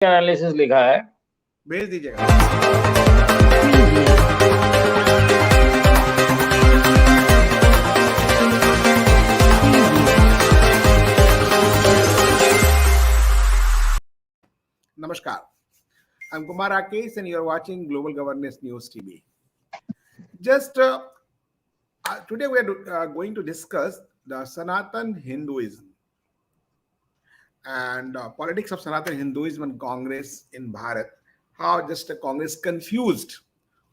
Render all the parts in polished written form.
Analysis लिखा है, भेज दीजिएगा। Namaskar. I'm Kumar Rakesh and you're watching Global Governance News TV. Just today we are going to discuss the Sanatan Hinduism and politics of Sanatan Hinduism and Congress in Bharat. How just a Congress confused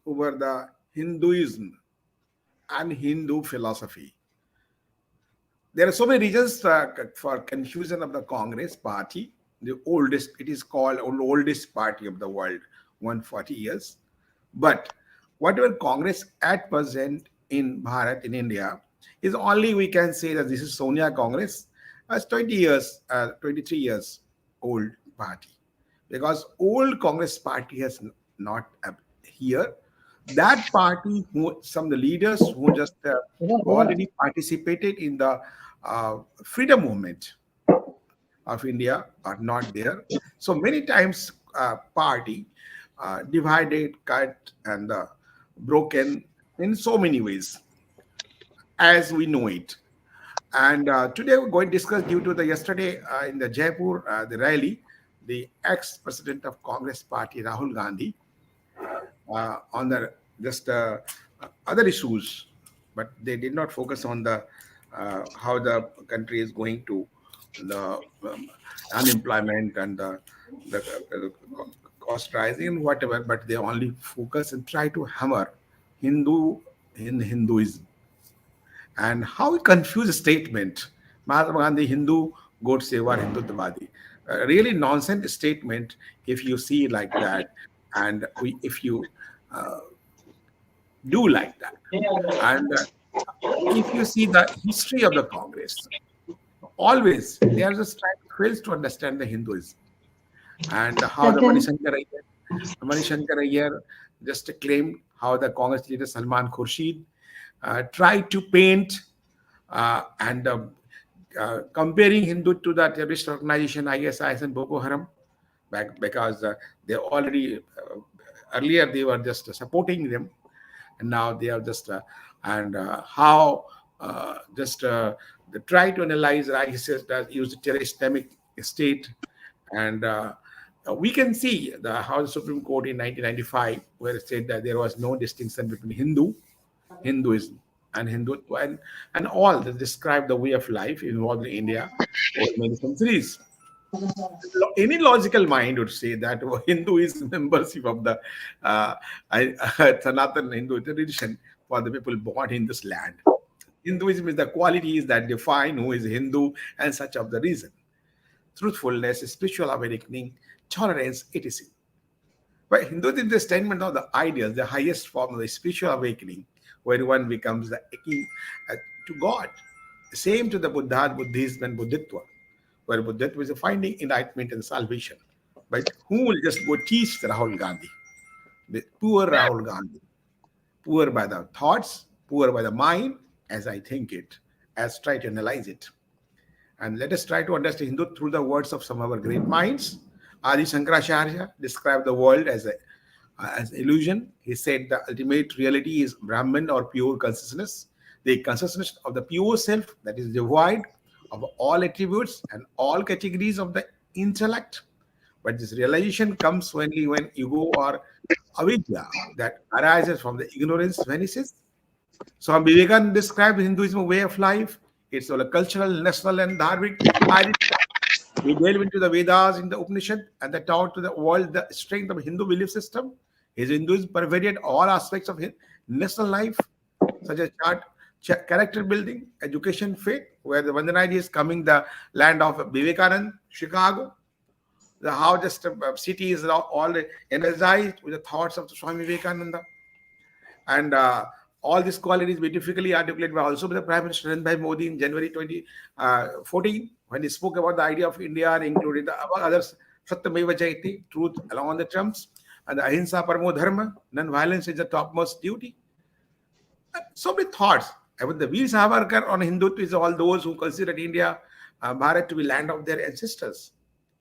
over the Hinduism and Hindu philosophy. There are so many reasons for confusion of the Congress party. The oldest, it is called oldest party of the world, 140 years. But whatever Congress at present in Bharat, in India, is only we can say that this is Sonia Congress as 23 years old party. Because old Congress party has not here. That party, some of the leaders who just already participated in the freedom movement of India are not there. So many times party divided, cut, and broken in so many ways as we know it. And today we're going to discuss due to the yesterday in the Jaipur, the rally, the ex-president of Congress party, Rahul Gandhi, on the just other issues, but they did not focus on the how the country is going to the unemployment and the cost rising and whatever, but they only focus and try to hammer Hinduism and how we confuse a statement. Mahatma Gandhi, Hindu, Godse war Hindutwadi. Really nonsense statement if you see like that, and if you do like that, and if you see the history of the Congress, always they are just trying fails to understand the Hinduism and how the Manishankar Iyer just claimed how the Congress leader Salman Khurshid tried to paint and comparing Hindu to the terrorist organization ISIS and Boko Haram, because they already earlier they were just supporting them, and now they are just how just they try to analyze ISIS that use the terror Islamic State, and we can see how the Supreme Court in 1995 where it said that there was no distinction between Hinduism and Hindutva and all that describe the way of life involved in India over many centuries. Any logical mind would say that Hindu is membership of the Sanatan Hindu tradition for the people born in this land. Hinduism is the qualities that define who is Hindu and such of the reason. Truthfulness, spiritual awakening, tolerance, etc. But Hinduism is the statement of the ideals, the highest form of the spiritual awakening, where one becomes the to God. Same to the Buddhism and Buddhitva, where Buddhitva is finding enlightenment and salvation. But who will just go teach the Rahul Gandhi? The poor Rahul Gandhi. Poor by the thoughts, poor by the mind, as I think it, as try to analyze it. And let us try to understand Hindu through the words of some of our great minds. Adi Shankaracharya described the world as illusion. He said the ultimate reality is Brahman or pure consciousness, the consciousness of the pure self that is devoid of all attributes and all categories of the intellect. But this realization comes only when ego or avidya that arises from the ignorance vanishes. So Vivekananda described Hinduism a way of life. It's all a cultural, national, and dharmic identity. We delve into the Vedas in the Upanishad and that taught to the world the strength of Hindu belief system. His Hinduism pervaded all aspects of his national life, such as character building, education, faith, where the Vandanai is coming the land of Vivekananda, Chicago. How just city is all energized with the thoughts of Swami Vivekananda. And all these qualities beautifully articulated by also by the Prime Minister Narendra Modi in January 2014, when he spoke about the idea of India and included the others, Satyameva Jayati, truth along the terms, and the Ahimsa Paramo Dharma, non-violence is the topmost duty. So many thoughts. Even the Veer Savarkar on Hindutva is all those who considered India, Bharat to be land of their ancestors.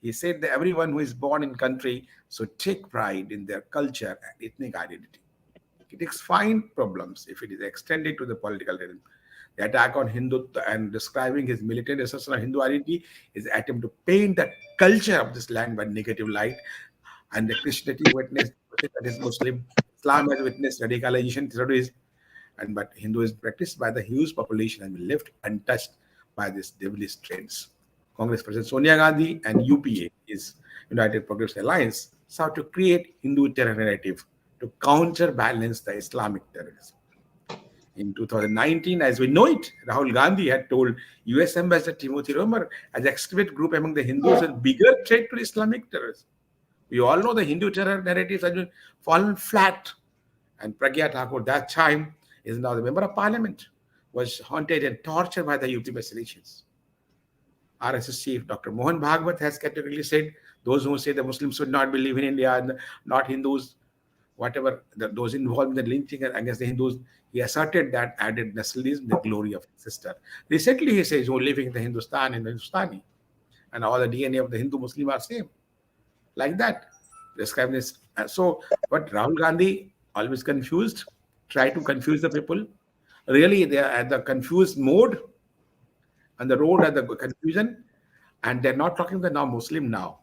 He said that everyone who is born in country should take pride in their culture and ethnic identity. It is fine problems if it is extended to the political realm. The attack on Hindutva and describing his militant assertion of Hindu identity is an attempt to paint the culture of this land by negative light, and the Christianity witnessed that is Muslim. Islam has witnessed radicalization, terrorism, and but Hinduism practiced by the huge population and been left untouched by these devilish trends. Congress President Sonia Gandhi and UPA, is United Progressive Alliance, sought to create Hindu terror narrative to counterbalance the Islamic terrorism. In 2019, as we know it, Rahul Gandhi had told US Ambassador Timothy Romer as extremist group among the Hindus a bigger threat to Islamic terrorism. We all know the Hindu terror narratives have been fallen flat. And Pragya Thakur, that time, is now the member of parliament, was haunted and tortured by the UP assassinations. RSS chief Dr. Mohan Bhagwat has categorically said those who say the Muslims should not believe in India and not Hindus, whatever, those involved in the lynching against the Hindus, he asserted that added nationalism the glory of his sister. Recently, he says, who living in the Hindustan and the Hindustani, and all the DNA of the Hindu Muslim are same. Like that. Describe this. So, but Rahul Gandhi, always confused, try to confuse the people. Really, they are at the confused mode and the road at the confusion, and they're not talking the now Muslim now.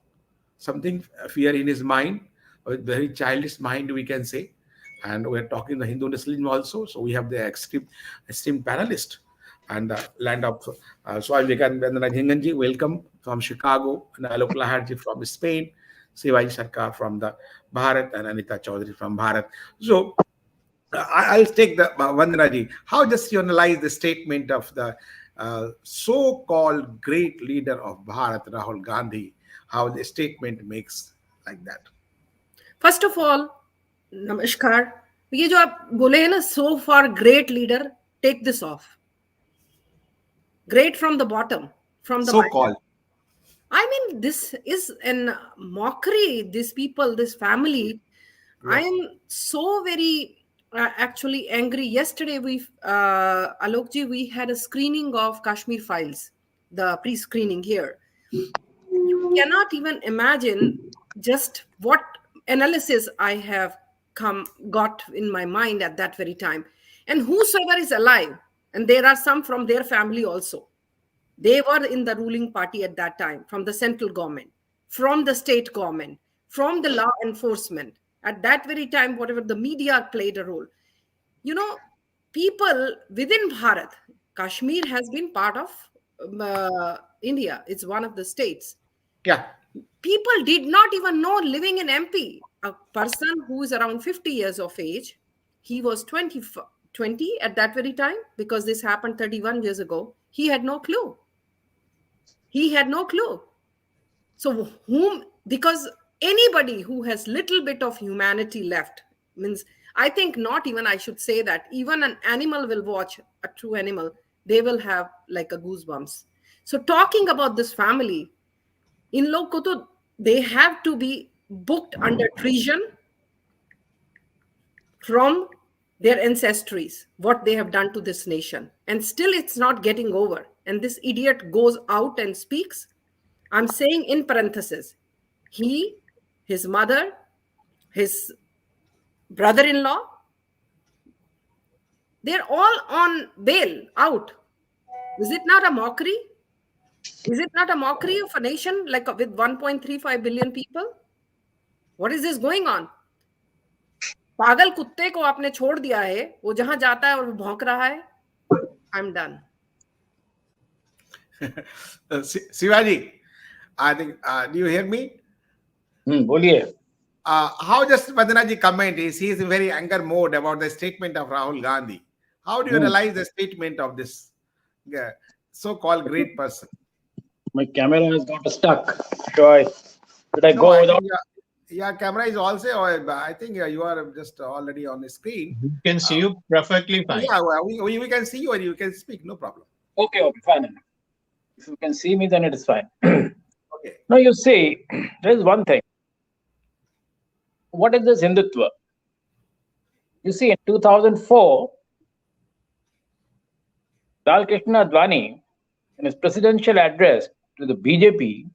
Something fear in his mind, a very childish mind, we can say. And we're talking the Hindu Muslim also. So we have the esteemed panelist and the land of Swami Vivekananda Hinganji, welcome from Chicago, and Alok Laharji from Spain, Sivaji Sarkar from the Bharat, and Anita Chaudhary from Bharat. So I'll take the Vandanaji. How does you analyze the statement of the so-called great leader of Bharat, Rahul Gandhi, how the statement makes like that? First of all, namaskar. ये जो आप बोले हैं ना, so far great leader, take this off. Great from the bottom, from the so-called. I mean, this is an mockery. These people, this family. Yeah. I am so very actually angry. Yesterday, Alokji, we had a screening of Kashmir Files, the pre-screening here. You cannot even imagine just what analysis I have got in my mind at that very time. And whosoever is alive, and there are some from their family also, they were in the ruling party at that time, from the central government, from the state government, from the law enforcement. At that very time, whatever the media played a role. You know, people within Bharat, Kashmir has been part of India. It's one of the states. Yeah. People did not even know living in MP. A person who is around 50 years of age, he was 20 at that very time, because this happened 31 years ago. He had no clue. He had no clue. So because anybody who has little bit of humanity left, means, I think not even I should say that, even an animal will watch, a true animal, they will have like a goosebumps. So talking about this family, in log ko to, they have to be booked under treason from their ancestries, what they have done to this nation. And still it's not getting over. And this idiot goes out and speaks. I'm saying in parenthesis, he, his mother, his brother-in-law, they're all on bail out. Is it not a mockery? Is it not a mockery of a nation like with 1.35 billion people? What is this going on? पागल कुत्ते को आपने छोड़ दिया है, वो जहां जाता है और वो भौंक रहा है. I'm done. Sivaji, I think, do you hear me? बोलिए. How does Vandanaji comment? He is in very anger mode about the statement of Rahul Gandhi. How do you analyze the statement of this so-called great person? My camera has got stuck. Should I go without? Your camera is also, I think you are just already on the screen. We can see you perfectly fine. Yeah, we can see you and you can speak, no problem. Okay, fine. If you can see me, then it is fine. Okay. Now, you see, there is one thing. What is this Hindutva? You see, in 2004, Lal Krishna Advani, in his presidential address to the BJP,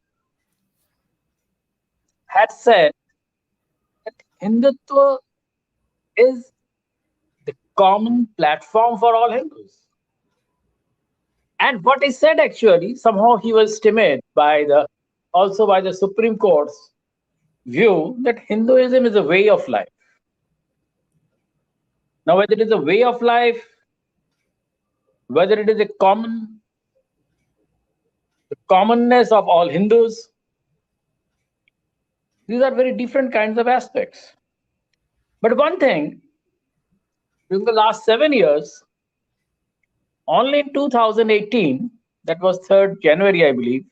had said that Hindutva is the common platform for all Hindus. And what he said actually, somehow he was timid by the Supreme Court's view that Hinduism is a way of life. Now, whether it is a way of life, whether it is the commonness of all Hindus, these are very different kinds of aspects. But one thing, during the last 7 years, only in 2018, that was 3rd January, I believe,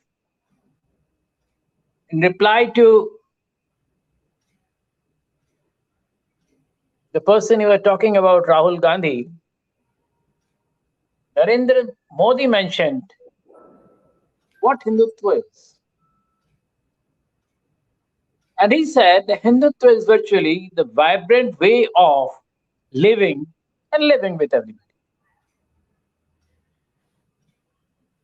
in reply to the person you were talking about, Rahul Gandhi, Narendra Modi mentioned what Hindutva is. And he said that Hindutva is virtually the vibrant way of living and living with everybody.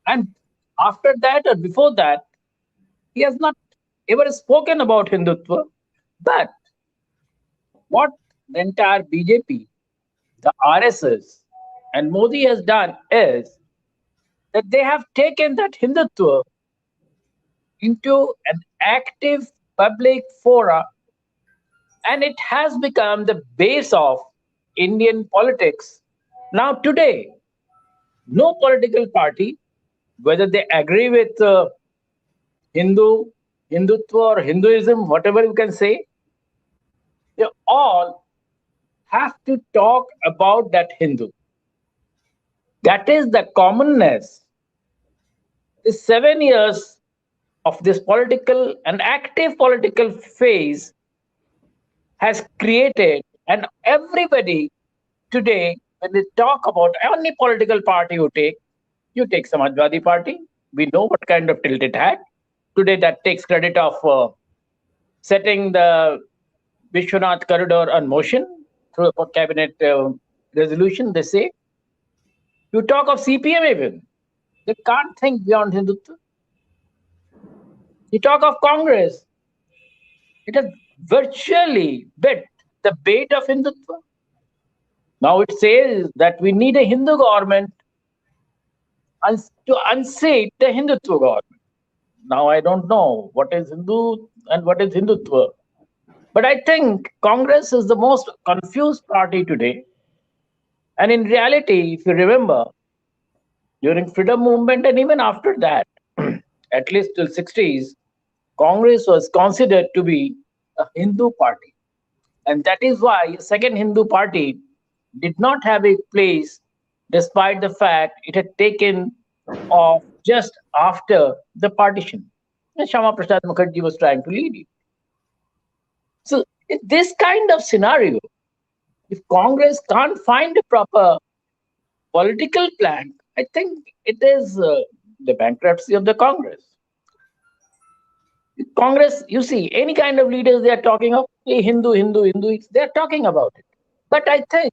And after that or before that, he has not ever spoken about Hindutva. But what the entire BJP, the RSS, and Modi has done is that they have taken that Hindutva into an active public fora, and it has become the base of Indian politics. Now, today, no political party, whether they agree with Hindutva or Hinduism, whatever you can say, they all have to talk about that Hindu. That is the commonness. The 7 years of this political and active political phase has created, and everybody today, when they talk about any political party you take Samajwadi Party. We know what kind of tilt it had. Today, that takes credit of setting the Vishwanath corridor on motion through a cabinet resolution. They say you talk of CPM even. They can't think beyond Hindutva. You talk of Congress. It has virtually bit the bait of Hindutva. Now it says that we need a Hindu government to unseat the Hindutva government. Now I don't know what is Hindu and what is Hindutva. But I think Congress is the most confused party today. And in reality, if you remember, during freedom movement and even after that, at least till 60s, Congress was considered to be a Hindu party. And that is why second Hindu party did not have a place, despite the fact it had taken off just after the partition. And Shama Prasad Mukherjee was trying to lead it. So in this kind of scenario, if Congress can't find a proper political plan, I think it is the bankruptcy of the Congress. Congress, you see, any kind of leaders they are talking of, hey, Hindu, they are talking about it. But I think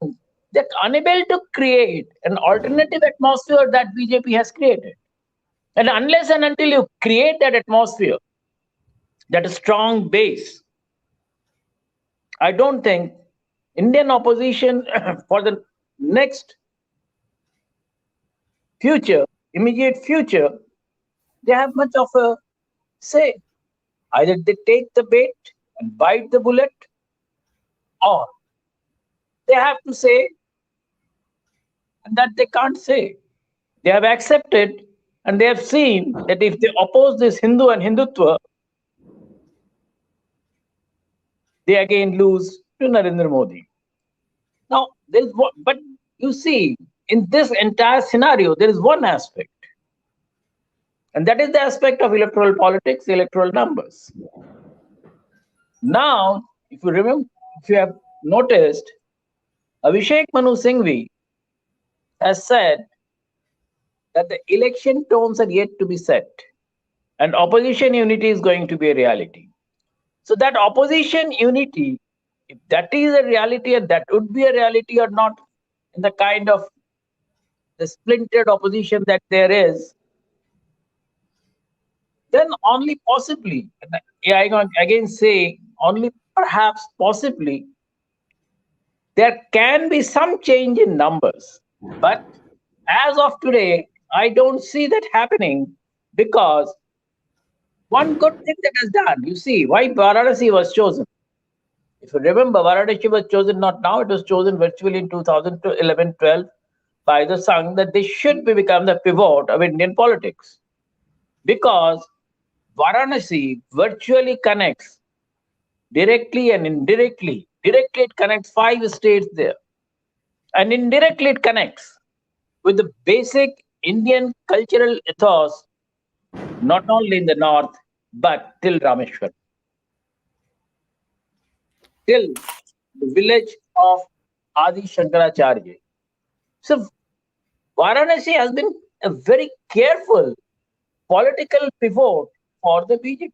they're unable to create an alternative atmosphere that BJP has created. And unless and until you create that atmosphere, that strong base, I don't think Indian opposition for the next future, immediate future, they have much of a say. Either they take the bait and bite the bullet, or they have to say that they can't say. They have accepted and they have seen that if they oppose this Hindu and Hindutva, they again lose to Narendra Modi. Now, there is what, but you see, in this entire scenario, there is one aspect, and that is the aspect of electoral politics, electoral numbers. Now, if you remember, if you have noticed, Abhishek Manu Singhvi has said that the election tones are yet to be set, and opposition unity is going to be a reality. So that opposition unity, if that is a reality, and that would be a reality or not, in the kind of the splintered opposition that there is, then only possibly, yeah, I'm again saying only perhaps possibly there can be some change in numbers. But as of today, I don't see that happening because one good thing that has done, you see, why Varanasi was chosen. If you remember, Varanasi was chosen not now, it was chosen virtually in 2011 12 by the Sangh that they should be become the pivot of Indian politics because Varanasi virtually connects directly and indirectly. Directly, it connects five states there, and indirectly, it connects with the basic Indian cultural ethos, not only in the north, but till Rameshwar, till the village of Adi Shankaracharya. So, Varanasi has been a very careful political pivot for the BJP.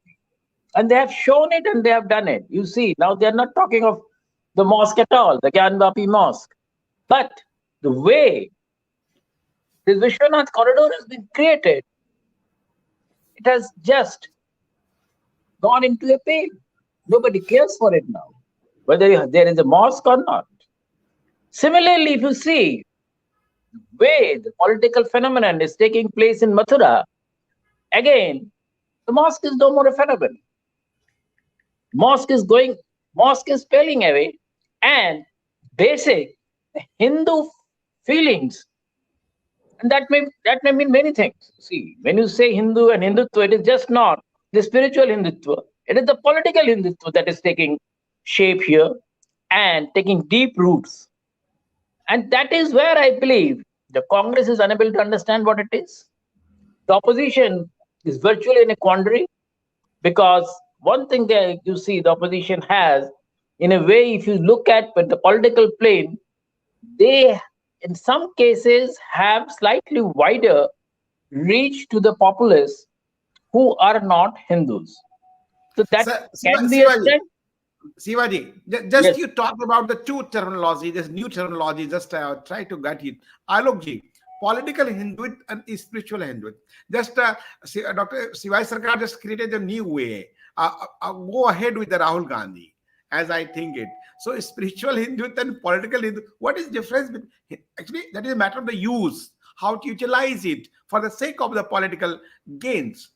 And they have shown it and they have done it. You see, now they are not talking of the mosque at all, the Gyanvapi mosque. But the way this Vishwanath corridor has been created, it has just gone into a pale. Nobody cares for it now, whether there is a mosque or not. Similarly, if you see the way the political phenomenon is taking place in Mathura, again, the mosque is no more a phenomenon. Mosque is going, mosque is failing away, and basic Hindu feelings, and that may mean many things. See, when you say Hindu and Hindutva, it is just not the spiritual Hindutva; it is the political Hindutva that is taking shape here and taking deep roots. And that is where I believe the Congress is unable to understand what it is. The opposition is virtually in a quandary because one thing that you see the opposition has, in a way, if you look at the political plane, they in some cases have slightly wider reach to the populace who are not Hindus. So that Sir, can be a Shivaji, strength. Shivaji, Yes. just you talk about the two terminology, this new terminology, just try to get it. Alokji, political Hinduism and spiritual Hinduism. Just Dr. Shivai Sarkar just created a new way. Go ahead with the Rahul Gandhi, as I think it. So spiritual Hinduism and political Hindu, what is difference? Actually, that is a matter of the use, how to utilize it for the sake of the political gains.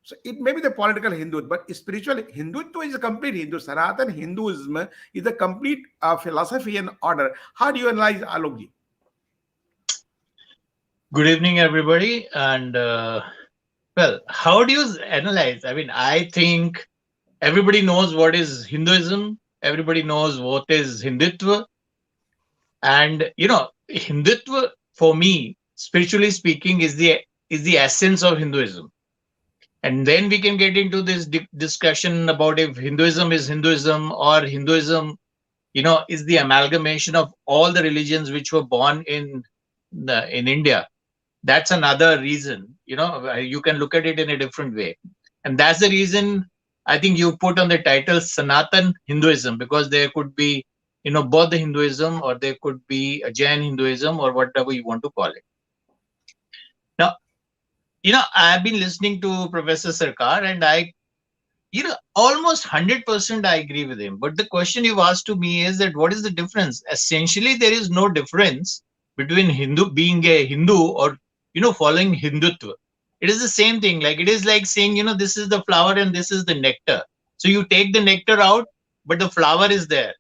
So it may be the political Hindu, but spiritual Hindutva is a complete Hindu. Sanatan Hinduism is a complete philosophy and order. How do you analyze Alokji? Good evening, everybody. And well, how do you analyze? I mean, I think everybody knows what is Hinduism. Everybody knows what is Hindutva. And Hindutva for me, spiritually speaking, is the essence of Hinduism. And then we can get into this discussion about if Hinduism is Hinduism or Hinduism, is the amalgamation of all the religions which were born in India. That's another reason. You can look at it in a different way, and that's the reason I think you put on the title Sanatan Hinduism, because there could be Buddha Hinduism, or there could be a Jain Hinduism, or whatever you want to call it. Now, I've been listening to Professor Sarkar, and I almost 100% I agree with him. But the question you've asked to me is that what is the difference? Essentially, there is no difference between being a Hindu or following Hindutva. It is the same thing. Like, it is like saying this is the flower and this is the nectar. So you take the nectar out, but the flower is there.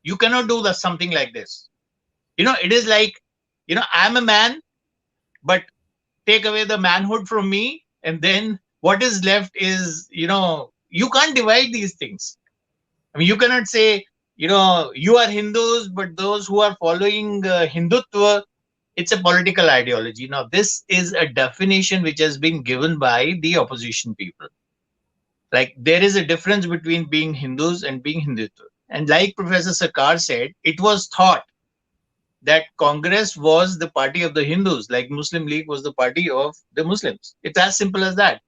You cannot do something like this. It is like I'm a man, but take away the manhood from me, and then what is left is you can't divide these things. I mean, you cannot say you are Hindus, but those who are following Hindutva, it's a political ideology. Now, this is a definition which has been given by the opposition people. Like, there is a difference between being Hindus and being Hindutva. And like Professor Sarkar said, it was thought that Congress was the party of the Hindus, like Muslim League was the party of the Muslims. It's as simple as that.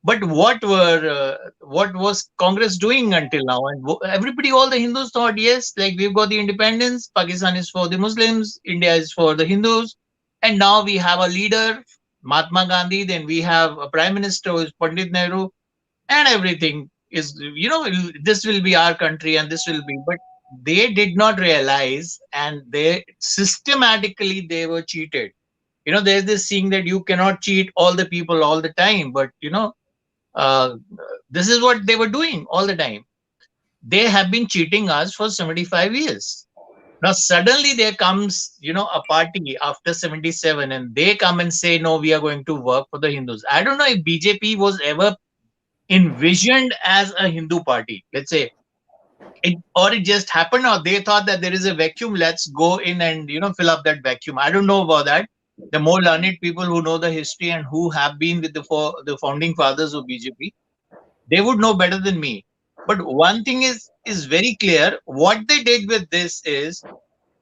But what was Congress doing until now? And everybody, all the Hindus thought, yes, like, we've got the independence, Pakistan is for the Muslims, India is for the Hindus, and now we have a leader, Mahatma Gandhi, then we have a prime minister who is Pandit Nehru, and everything is, this will be our country and this will be, but they did not realize, and they systematically they were cheated. There's this saying that you cannot cheat all the people all the time, but uh, this is what they were doing all the time. They have been cheating us for 75 years. Now suddenly there comes, a party after 77, and they come and say, no, we are going to work for the Hindus. I don't know if BJP was ever envisioned as a Hindu party, let's say, or it just happened, or they thought that there is a vacuum, let's go in and fill up that vacuum. I don't know about that. The more learned people who know the history and who have been with the founding fathers of BJP, they would know better than me. But one thing is very clear. What they did with this is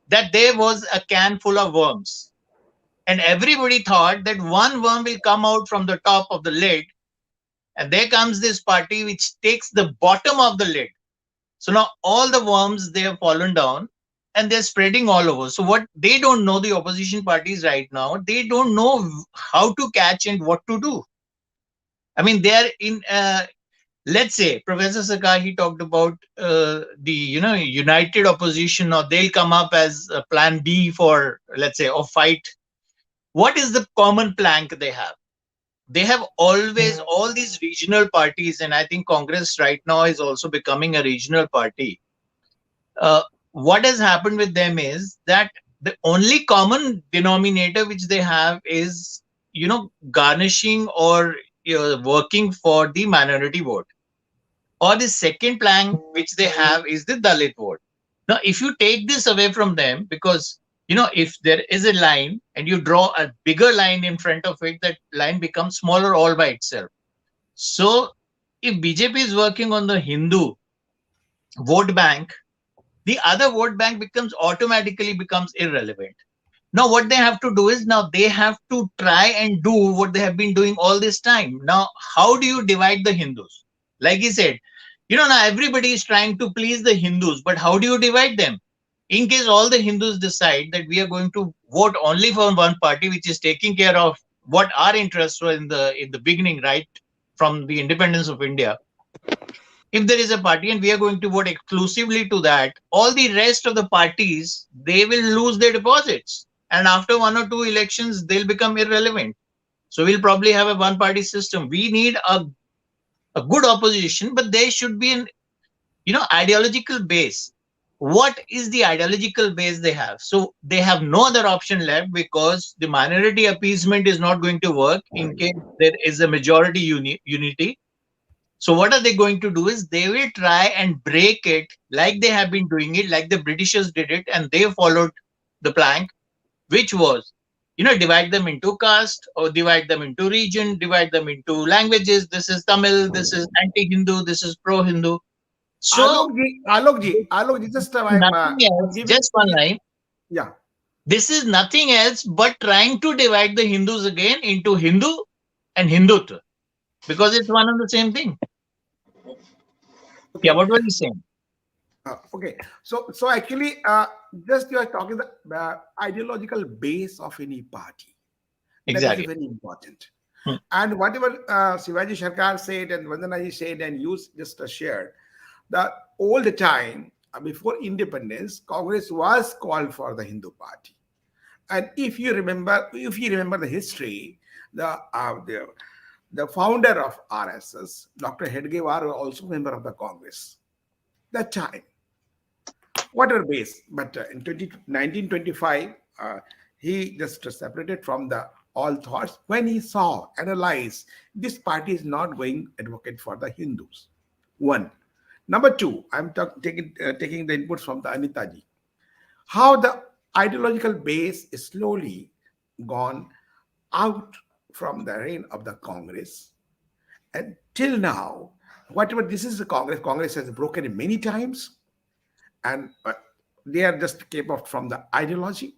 that there was a can full of worms, and everybody thought that one worm will come out from the top of the lid, and there comes this party which takes the bottom of the lid. So now all the worms, they have fallen down and they're spreading all over. So what they don't know, the opposition parties right now, they don't know how to catch and what to do. I mean, they're in, let's say, Professor Sakai, he talked about the, united opposition, or they'll come up as a plan B for, let's say, or fight. What is the common plank they have? They have always, all these regional parties, and I think Congress right now is also becoming a regional party. What has happened with them is that the only common denominator which they have is, garnishing or working for the minority vote. Or the second plank which they have is the Dalit vote. Now, if you take this away from them, because if there is a line and you draw a bigger line in front of it, that line becomes smaller all by itself. So if BJP is working on the Hindu vote bank, the other vote bank automatically becomes irrelevant. Now what they have to do is, now they have to try and do what they have been doing all this time. Now, how do you divide the Hindus? Like he said, now everybody is trying to please the Hindus, but how do you divide them? In case all the Hindus decide that we are going to vote only for one party, which is taking care of what our interests were in the beginning, right from the independence of India. If there is a party and we are going to vote exclusively to that, all the rest of the parties, they will lose their deposits. And after 1 or 2 elections, they'll become irrelevant. So we'll probably have a one-party system. We need a good opposition, but there should be an ideological base. What is the ideological base they have? So they have no other option left, because the minority appeasement is not going to work in case there is a majority unity. So what are they going to do is they will try and break it like they have been doing it, like the Britishers did it, and they followed the plank, which was, divide them into caste, or divide them into region, divide them into languages. This is Tamil, this is anti-Hindu, this is pro-Hindu. So Alokji, just nothing else, just one line. Yeah. This is nothing else but trying to divide the Hindus again into Hindu and Hindutva, because it's one and the same thing. Yeah, what were you saying? Okay, so actually, just you are talking the ideological base of any party. Exactly. That is very important. And whatever Shivaji Sharkar said and Vandanaji said and you just shared, that all the time before independence, Congress was called for the Hindu party. And if you remember the history, the founder of RSS, Dr. Hedgewar, was also member of the Congress. That time, whatever base, but in 1925, he just separated from the all thoughts when he analyzed this party is not going advocate for the Hindus. One. Number two, I'm taking the inputs from the Anitaji. How the ideological base is slowly gone out from the reign of the Congress. And till now, whatever this is the Congress has broken it many times. And they are just came up from the ideology.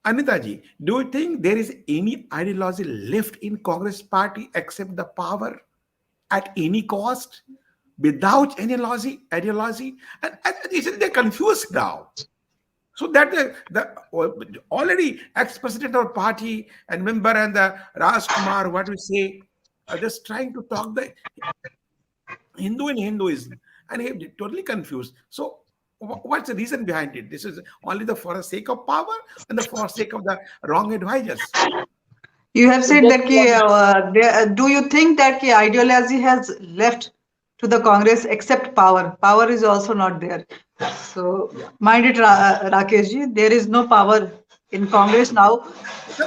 Anitaji, do you think there is any ideology left in Congress party except the power at any cost? Without any ideology, and isn't they confused now? So that the already ex-president of party and member and the Raj Kumar, what we say, are just trying to talk Hindu in Hinduism, and he totally confused. So, what's the reason behind it? This is only the for the sake of power and the for sake of the wrong advisors. You have said Just that one. do you think that ideology has left to the Congress except power? Power is also not there. So Yeah. mind it, Rakesh ji, there is no power in Congress now.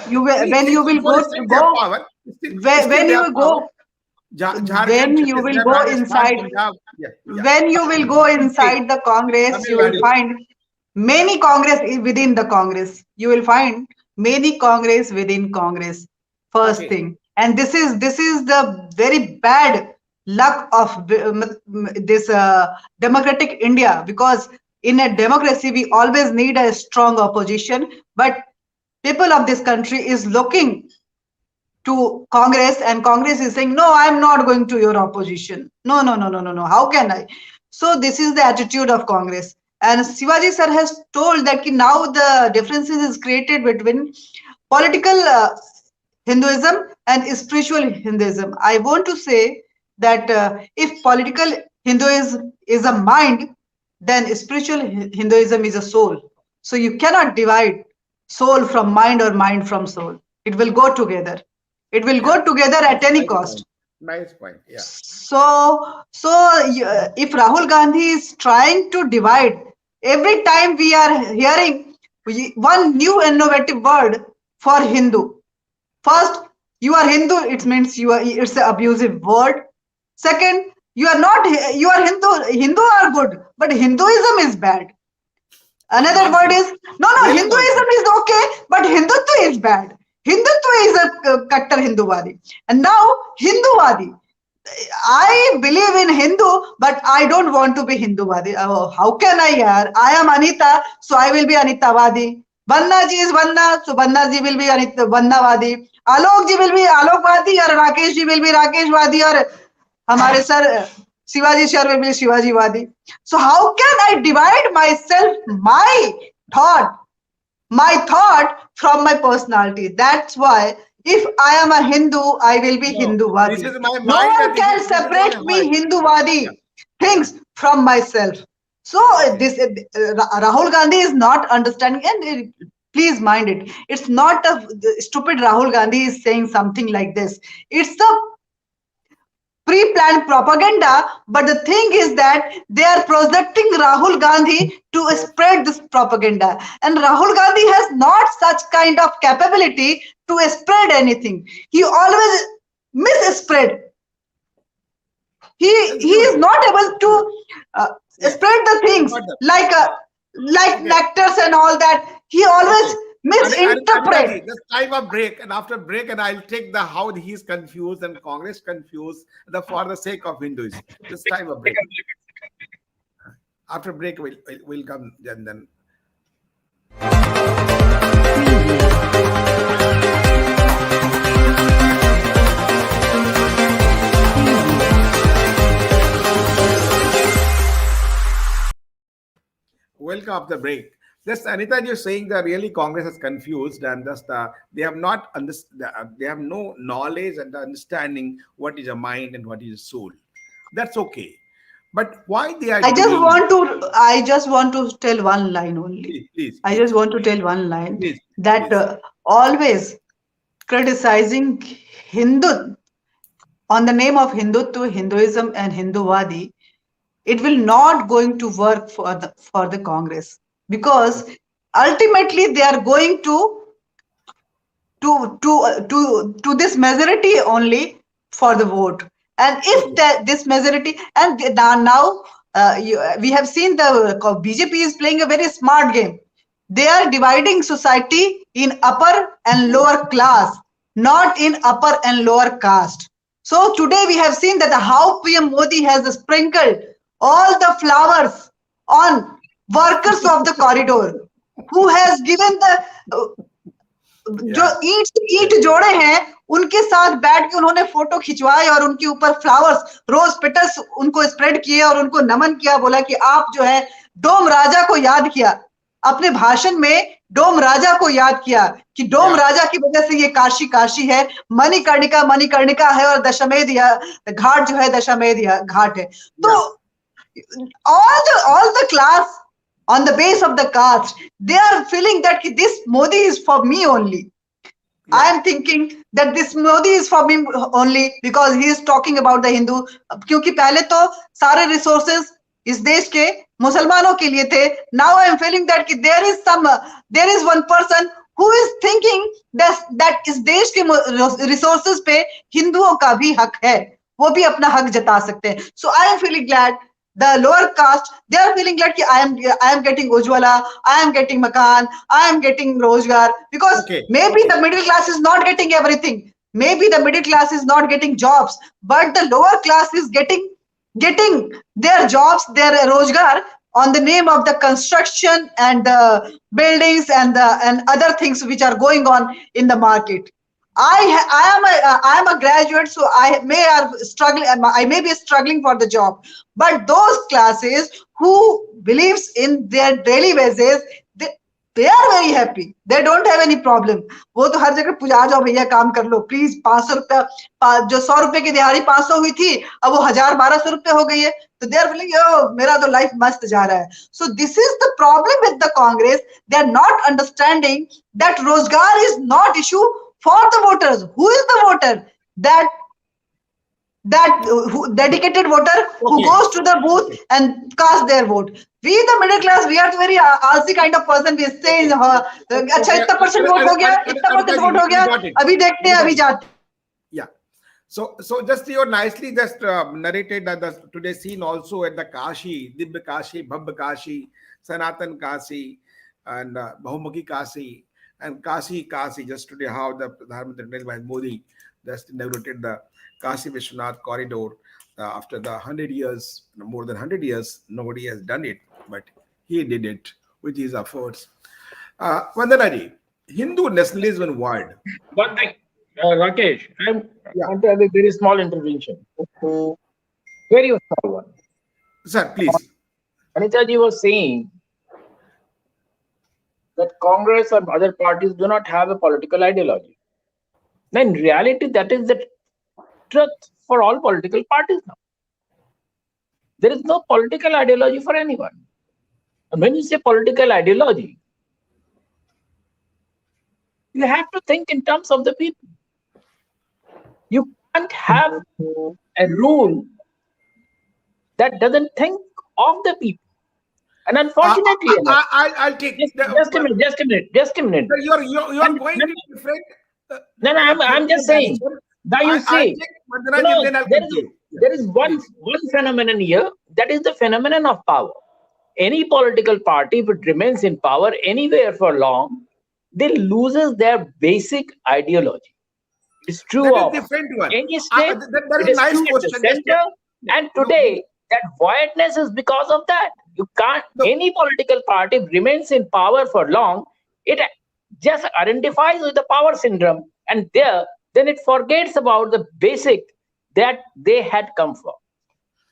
When See, you will for go still they have go power. Still when they you have will power. go Jharkhand, when you will Chhattisgarh, go Rajasthan, inside Punjab. Yeah, yeah. when you will go Each state, inside the Congress, Tamil you will Nadu. find many Congress within the Congress. You will find many Congress within Congress. First Okay. thing, and this is the very bad luck of this democratic India, because in a democracy we always need a strong opposition, but people of this country is looking to Congress, and Congress is saying, no, I'm not going to your opposition. No, no, no, no, no, no. How can I? So this is the attitude of Congress. And Shivaji sir has told that now the differences is created between political Hinduism and spiritual Hinduism. I want to say that if political Hinduism is a mind, then spiritual Hinduism is a soul. So you cannot divide soul from mind or mind from soul. It will go together. It will Yeah. go together at any Nice point. cost. Nice point. Yeah. So if Rahul Gandhi is trying to divide, every time we are hearing one new innovative word for Hindu. First, you are Hindu, it means you are, it's an abusive word. Second, you are not, you are Hindu. Hindu are good, but Hinduism is bad. Another word Nonsense. is no, no. Really Hinduism nonsense. is okay, but Hindutva is bad. Hindutva is a Kattar Hinduvadi, and now Hinduvadi. I believe in Hindu, but I don't want to be Hinduvadi. Oh, how can I? Yaar? I am Anita, so I will be Anitavadi. Banna ji is Banna, so Banna ji will be Anita Bannavadi. Alok ji will be Alokvadi, or Rakesh ji will be Rakeshvadi, or हमारे sir Shivaji sir will be Shivaji Vadi. So how can I divide myself, thought, my thought from my personality? That's why if I am a Hindu, I will be No, this Hinduvadi. is my No mind one and can this is my separate heart. me Yeah. Hinduvadi Yeah. things from myself. So Okay. this Rahul Gandhi is not understanding, and please mind it. It's not a stupid Rahul Gandhi is saying something like this. It's a pre-planned propaganda, but the thing is that they are projecting Rahul Gandhi to spread this propaganda, and Rahul Gandhi has not such kind of capability to spread anything. He always misspread. He is Confusion. not able to Yes. spread the I things got that. like Okay. nectars and all that. He always Okay. misinterpret. Anitaji, just time a break, and after break, and I'll take the how he's confused and Congress confused the for the sake of Hinduism. Just time a break. After break, we'll come and then. Welcome after break. Just Anita, you're saying that really Congress is confused and just they have not they have no knowledge and understanding what is a mind and what is a soul. That's okay. But why they are doing? I just want to tell one line only. Please, please, I just please, want to tell one line please, that please. always criticizing Hindu on the name of Hindutva, Hinduism, and Hinduvadi, it will not going to work for the Congress, because ultimately they are going to this majority only for the vote. And if Okay. this majority, and now we have seen the BJP is playing a very smart game. They are dividing society in upper and lower class, not in upper and lower caste. So today we have seen that how PM Modi has sprinkled all the flowers on workers of the corridor, who has given the जो Yeah. ईंट ईंट Yes. जोड़े हैं उनके साथ बैठ के उन्होंने फोटो खिंचवाए और उनके ऊपर फ्लावर्स रोज पेटल्स उनको स्प्रेड किए और उनको नमन किया, बोला कि आप जो है डोम राजा को याद किया अपने भाषण में। डोम राजा को याद किया कि डोम राजा की वजह से ये काशी काशी है, मणिकर्णिका मणिकर्णिका है, और दशमेध घाट जो है दशमेध घाट है. तो all the class on the base of the caste, they are feeling that this Modi is for me only. I am thinking that this Modi is for me only because he is talking about the Hindu. क्योंकि पहले तो सारे resources इस देश के मुसलमानों के लिए थे. Now I am feeling that there is one person who is thinking that इस देश के resources पे हिंदुओं का भी हक है, वो भी अपना हक जता सकते हैं. So I am feeling glad. The lower caste, they are feeling like I am getting Ujwala, I am getting Makan, I am getting Rozgar, because maybe the middle class is not getting everything. Maybe the middle class is not getting jobs, but the lower class is getting their jobs, their Rozgar on the name of the construction and the buildings and other things which are going on in the market. I am a graduate, so I may be struggling for the job, but those classes who believes in their daily wages, they are very happy. They don't have any problem. वो तो हर जगह पुजा जाओ भैया, काम कर लो please. 500 रुपया, जो 100 रुपए की दिहाड़ी 500 हुई थी, अब वो 1000-1200 रुपए हो गई है. तो they are feeling, yo, मेरा तो लाइफ मस्त जा रहा है. So this is the problem with the Congress. They are not understanding that Rozgar is not issue for the voters. Who is the voter? That dedicated voter who goes to the booth and cast their vote. We the middle class, we are very आलसी kind of person. We say अच्छा इतना % vote हो गया, इतना % vote हो गया, अभी देखते हैं, अभी जाते. Yeah. So just you nicely just narrated that the today's scene also at the Kashi, Dibya Kashi, Bhab Kashi, Sanatan Kashi, and Bahumukhi Kashi, and Kashi just today how the Pradhanmantri by Modi just inaugurated the Kashi Vishwanath corridor after the 100 years, more than 100 years, nobody has done it, but he did it with his efforts. Vandanaji, Hindu nationalism word. One thing, Rakesh, I want to have a very small intervention. Very small one. Sir, please. Anita ji was saying that Congress or other parties do not have a political ideology. Now, in reality, that is the truth for all political parties now. There is no political ideology for anyone. And when you say political ideology, you have to think in terms of the people. You can't have a rule that doesn't think of the people. And unfortunately, I'll take just a minute. You're going to different. No, I'm just saying. Now you see, there is one phenomenon here, that is the phenomenon of power. Any political party, if it remains in power anywhere for long, they loses their basic ideology. It's true of any state. It is true at the center. And today, that voidness is because of that. You can't. Any political party remains in power for long. It just identifies with the power syndrome, and then it forgets about the basic that they had come from.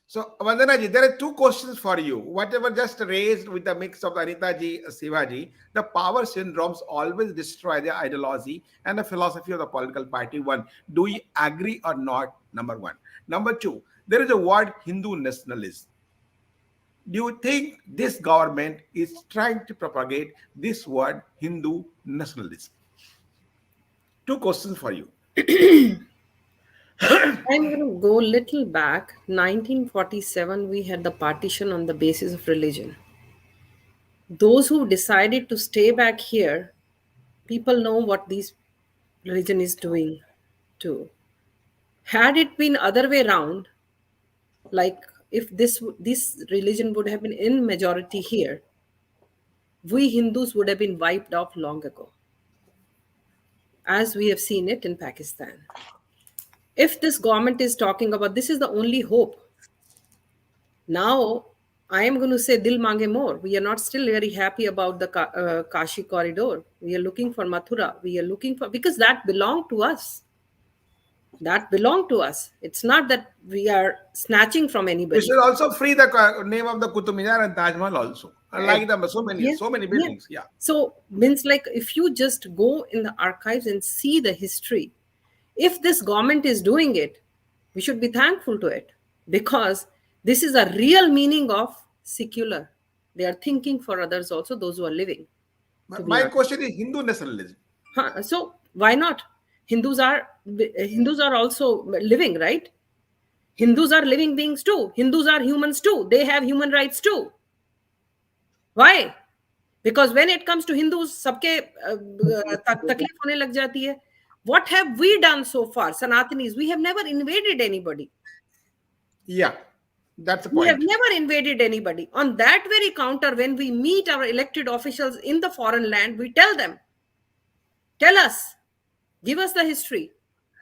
So, Vandanaji, there are two questions for you. Whatever just raised with the mix of Anitaji, Sivaji, the power syndromes always destroy the ideology and the philosophy of the political party. One, do you agree or not? Number one. Number two, there is a word Hindu nationalism. Do you think this government is trying to propagate this word Hindu nationalism? Two questions for you. I'm going to go a little back. 1947, we had the partition on the basis of religion. Those who decided to stay back here, people know what this religion is doing too. Had it been other way around, like if this religion would have been in majority here, we Hindus would have been wiped off long ago, as we have seen it in Pakistan. If this government is talking about this is the only hope, now I am going to say dil mange more. We are not still very happy about the Kashi corridor. We are looking for Mathura. We are looking for, because that belonged to us. that belong to us. It's not that we are snatching from We anybody. should also free the name of the Qutub Minar and Taj Mahal also. I like them Yeah, so many yeah. buildings. Yeah. So means like if you just go in the archives and see the history, if this government is doing it, we should be thankful to it, because this is a real meaning of secular. They are thinking for others also, those who are living. To But be my honest, question is Hindu nationalism. so why not? Hindus are also living, right? Hindus are living beings too. Hindus are humans too. They have human rights too. Why? Because when it comes to Hindus, सबके तकलीफ होने लग जाती है. What have we done so far, Sanatanis? We have never invaded anybody. Yeah, that's the We have point. never invaded anybody. On that very counter, when we meet our elected officials in the foreign land, we tell them, tell us, give us the history.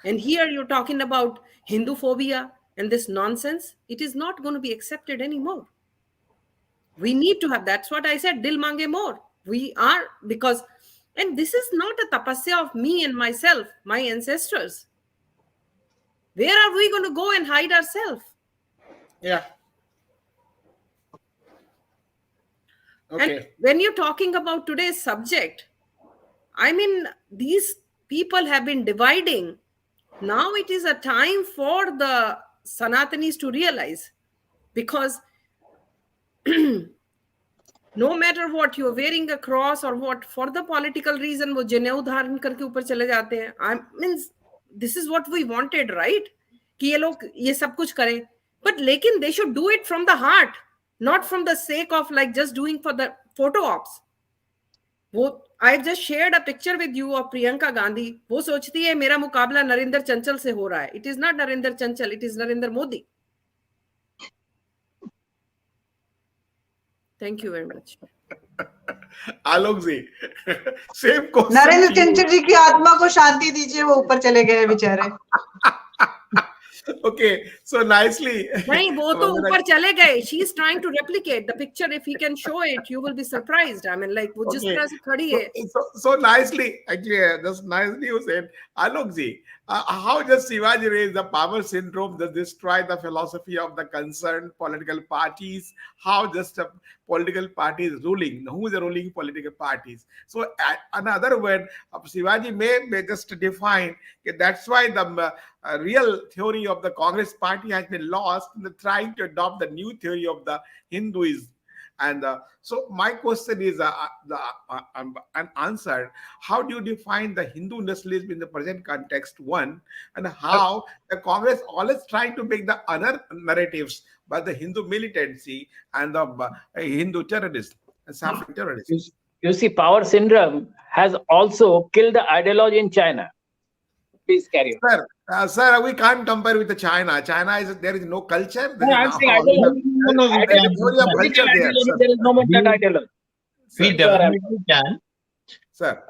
And here you're talking about Hindu phobia and this nonsense. It is not going to be accepted anymore. We need to have, that's what I said, dil mange more. We are, because, and this is not a tapasya of me and myself, my ancestors. Where are we going to go and hide ourselves? Yeah. And Okay. when you're talking about today's subject, I mean, these people have been dividing. Now it is a time for the Sanatanis to realize, because no matter what, you're wearing a cross or what, for the political reason, वो जनेऊ धारण करके ऊपर चले जाते हैं. I means this is what we wanted, right? कि ये लोग ये सब कुछ करें, but लेकिन they should do it from the heart, not from the sake of like just doing for the photo ops. वो I've just shared a picture with you of Priyanka Gandhi. वो सोचती है मेरा मुकाबला नरेंद्र चंचल से हो रहा है. It is not Narendra Chanchal, it is Narendra Modi. Thank you very much. Alok ji, same question. Narendra to you. चंचल जी की आत्मा को शांति दीजिए, वो ऊपर चले गए बेचारे. Okay, so nicely. नहीं, वो तो ऊपर चले गए. She is trying to replicate the picture. If he can show it, you will be surprised. I mean, like, वो जिस Okay. तरह से खड़ी है. So nicely, actually, just nicely you said, Alok ji, how does Shivaji raise the power syndrome that destroy the philosophy of the concerned political parties? How just a political party is ruling? Who is the ruling political parties? So another word, Shivaji may just define that that's why the real theory of the Congress party has been lost in the trying to adopt the new theory of the Hinduism. And so my question is unanswered. How do you define the Hindu nationalism in the present context, one, and how the Congress always trying to make the other narratives by the Hindu militancy and the Hindu terrorism and Saffron terrorism? You see, power syndrome has also killed the ideology in China. Please carry on. Sir, we can't compare with the China. China is there is no culture. No, I'm saying ideology. No, we There is can. a theory of culture there, Ideology, sir. there is no more that ideology. We definitely can. Sir.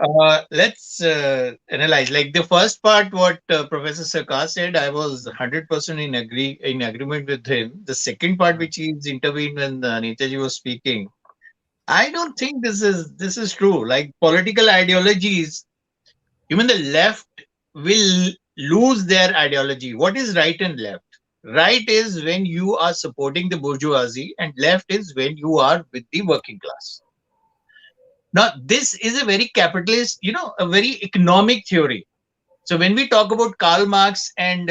Let's analyze. Like the first part, what Professor Sarkar said, I was 100% in agreement with him. The second part, which he's intervened when Netaji was speaking, I don't think this is true. Like political ideologies, even the left will lose their ideology. What is right and left? Right is when you are supporting the bourgeoisie, and left is when you are with the working class. Now, this is a very capitalist, a very economic theory. So when we talk about Karl Marx and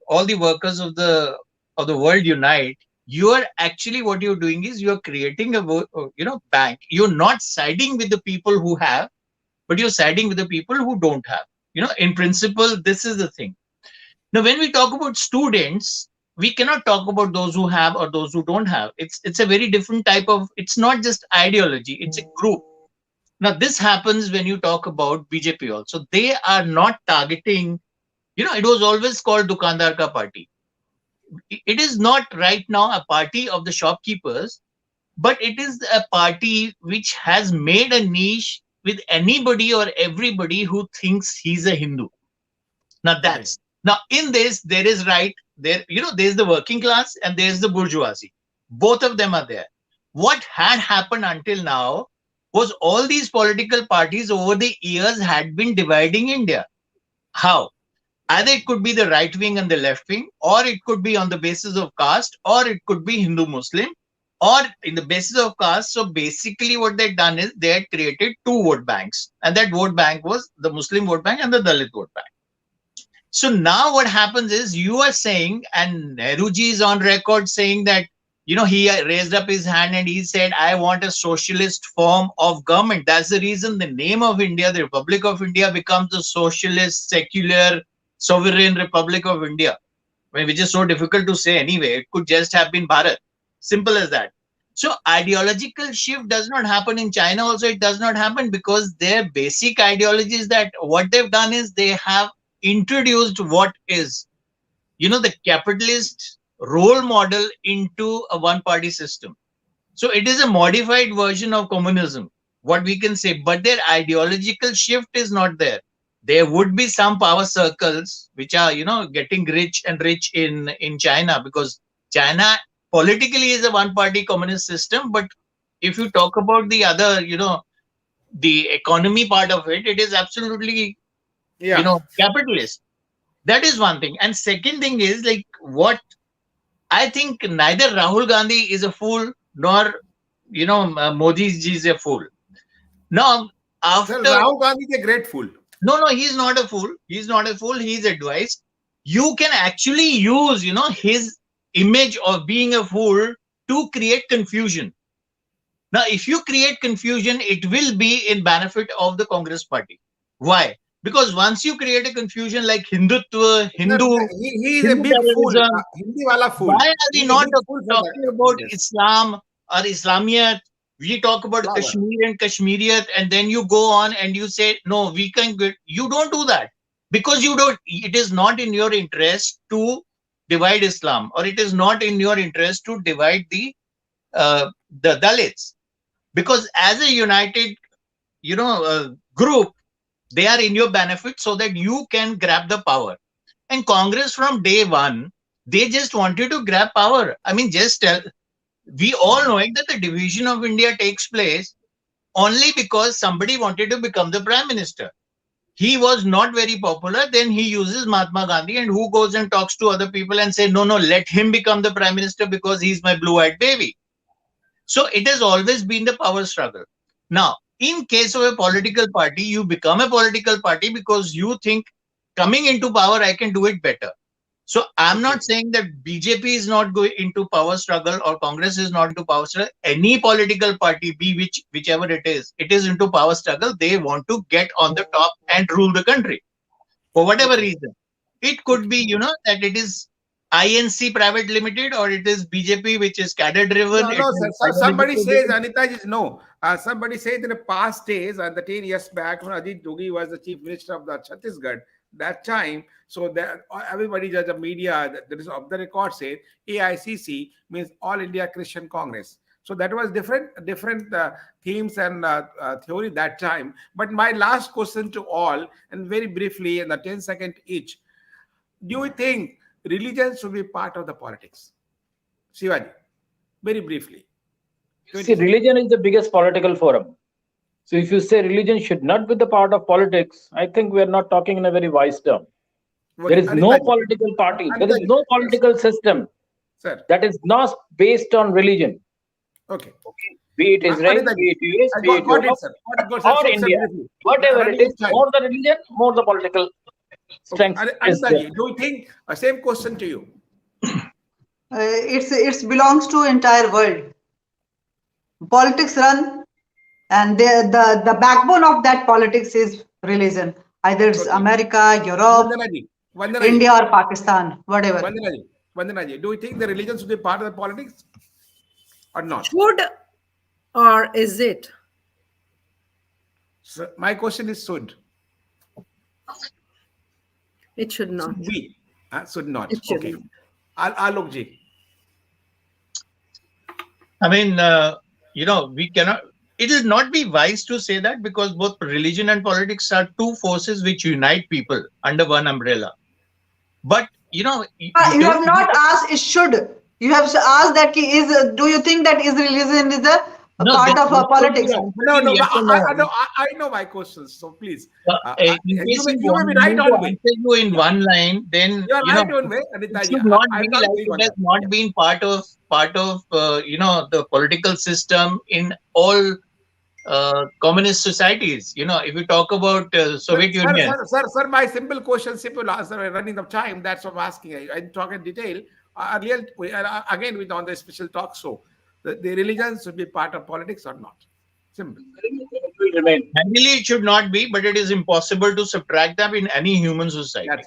all the workers of the world unite, you are actually, what you're doing is you're creating a bank. You're not siding with the people who have, but you're siding with the people who don't have. In principle, this is the thing. Now, when we talk about students, we cannot talk about those who have or those who don't have. It's a very different type of, it's not just ideology, it's a group. Now, this happens when you talk about BJP also. They are not targeting, it was always called Dukandar Ka Party. It is not right now a party of the shopkeepers, but it is a party which has made a niche with anybody or everybody who thinks he's a Hindu. Now that's now in this there is right there, there's the working class and there's the bourgeoisie. Both of them are there. What had happened until now was all these political parties over the years had been dividing India. How? Either it could be the right wing and the left wing, or it could be on the basis of caste, or it could be Hindu Muslim, or in the basis of caste. So basically, what they'd done is they had created two vote banks, and that vote bank was the Muslim vote bank and the Dalit vote bank. So now what happens is you are saying, and Nehruji is on record saying that, he raised up his hand and he said, I want a socialist form of government. That's the reason the name of India, the Republic of India, becomes the socialist, secular, sovereign Republic of India. Which is so difficult to say anyway. It could just have been Bharat. Simple as that. So ideological shift does not happen in China also. It does not happen because their basic ideology is that what they've done is they have introduced what is, the capitalist role model into a one-party system. So it is a modified version of communism, what we can say, but their ideological shift is not there. There would be some power circles which are, getting rich and rich in China, because China politically is a one-party communist system. But if you talk about the other, the economy part of it, it is absolutely, capitalist. That is one thing. And second thing is, like, what I think neither Rahul Gandhi is a fool nor, Modi ji is a fool. Now, after Rahul Gandhi is a great fool. No, he's not a fool. He's not a fool. He's advised. You can actually use, his image of being a fool to create confusion. Now, if you create confusion, it will be in benefit of the Congress party. Why? Because once you create a confusion like Hindutva, Hindu, he is a big fool. Hindi wala fool. Why are we not talking about Islam or Islamiyat? We talk about Kashmir and Kashmiriyat, and then you go on and you say, no, we can get. You don't do that because you don't. It is not in your interest to divide Islam, or it is not in your interest to divide the Dalits, because as a united, group, they are in your benefit so that you can grab the power. And Congress from day one, they just wanted to grab power. I mean, just tell. We all know that the division of India takes place only because somebody wanted to become the prime minister. He was not very popular. Then he uses Mahatma Gandhi, and who goes and talks to other people and say, no, let him become the prime minister because he's my blue-eyed baby. So it has always been the power struggle. Now, in case of a political party, you become a political party because you think coming into power, I can do it better. So I'm not saying that BJP is not going into power struggle or Congress is not into power struggle. Any political party, be whichever it is into power struggle. They want to get on the top and rule the country for whatever reason. It could be, that it is INC Private Limited, or it is BJP, which is cadre driven. No, sir. Somebody says, Anita, no. Somebody said in the past days, the 10 years back, when Ajit Jogi was the chief minister of the Chhattisgarh, that time, so that everybody, the media, there is of the record said AICC means All India Christian Congress. So that was different themes and theory that time. But my last question to all, and very briefly in the 10 seconds each, do you think religion should be part of the politics? Shivaji, very briefly. See, religion is the biggest political forum. So if you say religion should not be the part of politics, I think we are not talking in a very wise term. There is no political party. There is no political system that is not based on religion. Okay. Be it Israel, be it US, be it Europe, or India. Whatever it is, more the religion, more the political strength. Do you think, same question to you? It belongs to entire world. Politics run, and the backbone of that politics is religion. Either it's America, Europe, India, or Pakistan, whatever. Vandanaji, do you think the religion should be part of the politics or not? Should or is it? So my question is should. It should not. Should not. It should Okay. not. Alokji. I mean, we cannot. It will not be wise to say that, because both religion and politics are two forces which unite people under one umbrella. But you have not asked it should. You have asked that do you think that is religion is the a No, part of there should be politics. No, answer in no, but yes or no. I know my questions. So please, In case you you may want be right me to on way. answer you in Yeah, one line, then you are you know right on way, it Anitaji. should not I'm be not like agreeing it on has that. not Yeah. been part of the political system in all communist societies. If you talk about Soviet Union. Sir, my simple question, simple answer. We're running out of time. That's what I'm asking. I talk in detail. Earlier, again, with on the special talk show, the religion should be part of politics or not? Simple. It will remain. Ideally, it should not be, but it is impossible to subtract them in any human society. That's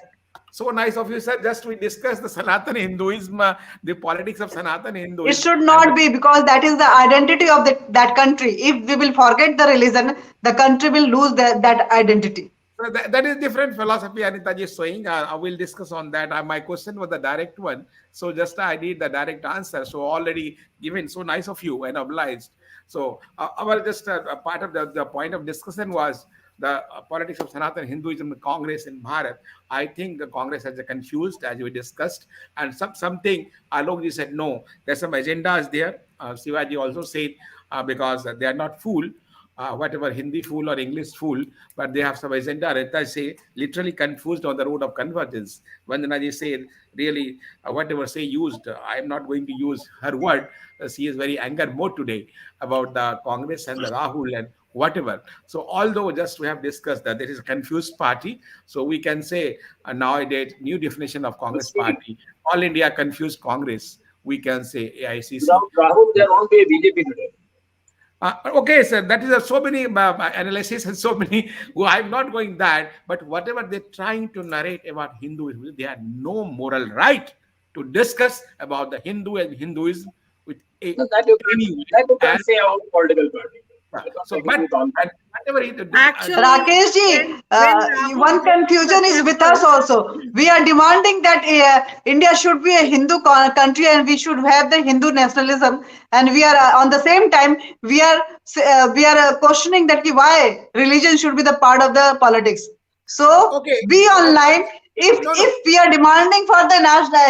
so nice of you, sir. Just we discussed the Sanatan Hinduism, the politics of Sanatan It Hinduism, should and not be, because that is the identity of that country. If we will forget the religion, the country will lose that identity. so that is different philosophy. Anitaji is saying. I will discuss on that. My question was the direct one, so just I need the direct answer. So already given. So nice of you and obliged. So our just a part of the point of discussion was the politics of Sanatan Hinduism, the Congress in Bharat. I think the Congress has confused, as we discussed, and something Alokji said no. There's some agendas there. Shivaji also said because they are not fool. Whatever Hindi fool or English fool, but they have some agenda. Rita say literally confused on the road of convergence. Vandanaji said really whatever say used. I am not going to use her word. She is very anger mode today about the Congress and the Rahul and whatever. So although just we have discussed that there is a confused party, so we can say nowadays new definition of Congress party, All India Confused Congress. We can say AICC. Without Rahul, there won't be a BJP today. Okay, sir. That is so many analysis and so many. Well, I'm not going that, but whatever they're trying to narrate about Hinduism, they have no moral right to discuss about the Hindu and Hinduism with So that you can, anyone. that you can And say about political party. so, but and whatever Actually, Rakesh ji, when Rahul one goes to confusion the is with temple, us also. We are demanding that India should be a Hindu country, and we should have the Hindu nationalism. And we are on the same time we are questioning that why religion should be the part of the politics. So okay, be online. If no, no. if we are demanding for the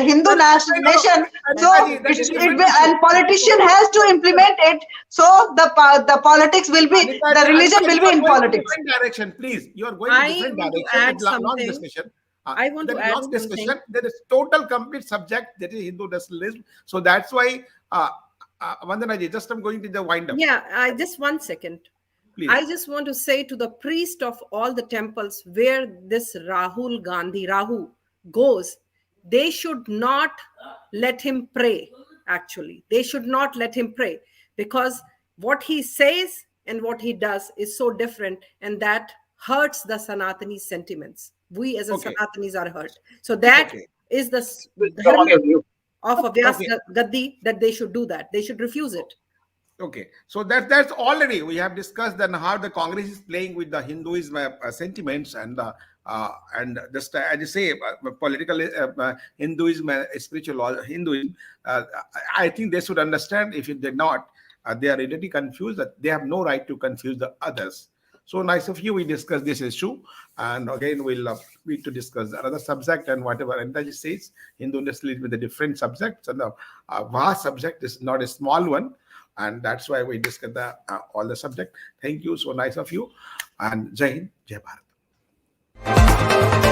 Hindu That is no, no, nation, so Anitaji, that is different issue. and politician has to implement it. So the politics will be, the religion Anitaji, will you be are in going to politics. different direction, please. You are going to I different want to direction add with long something. discussion. I want That to is add long discussion. something. There is total complete subject that is Hindu nationalism. So that's why, Vandanaji, just I'm going to the wind up, Yeah, I just 1 second. I please. just want to say to the priest of all the temples where this Rahul Gandhi, Rahu, goes, they should not let him pray. Actually, they should not let him pray, because what he says and what he does is so different, and that hurts the Sanatani sentiments. We as a Okay, Sanatanis are hurt. So that okay, is the Strong dharma view. of Avyas okay. Gaddi, that they should do that. They should refuse it. Okay, so that's already we have discussed then how the Congress is playing with the Hinduism sentiments and just as you say, political Hinduism, spiritual Hinduism. I think they should understand. If they're not, they are already confused. That they have no right to confuse the others. So nice of you. We discussed this issue, and again we'll need to discuss another subject and whatever Antaji says. Hindu nationalism with a different subject, and the vast subject is not a small one, and that's why we discuss the all the subject. Thank you. So nice of you, and Jai Hind, Jai Bharat.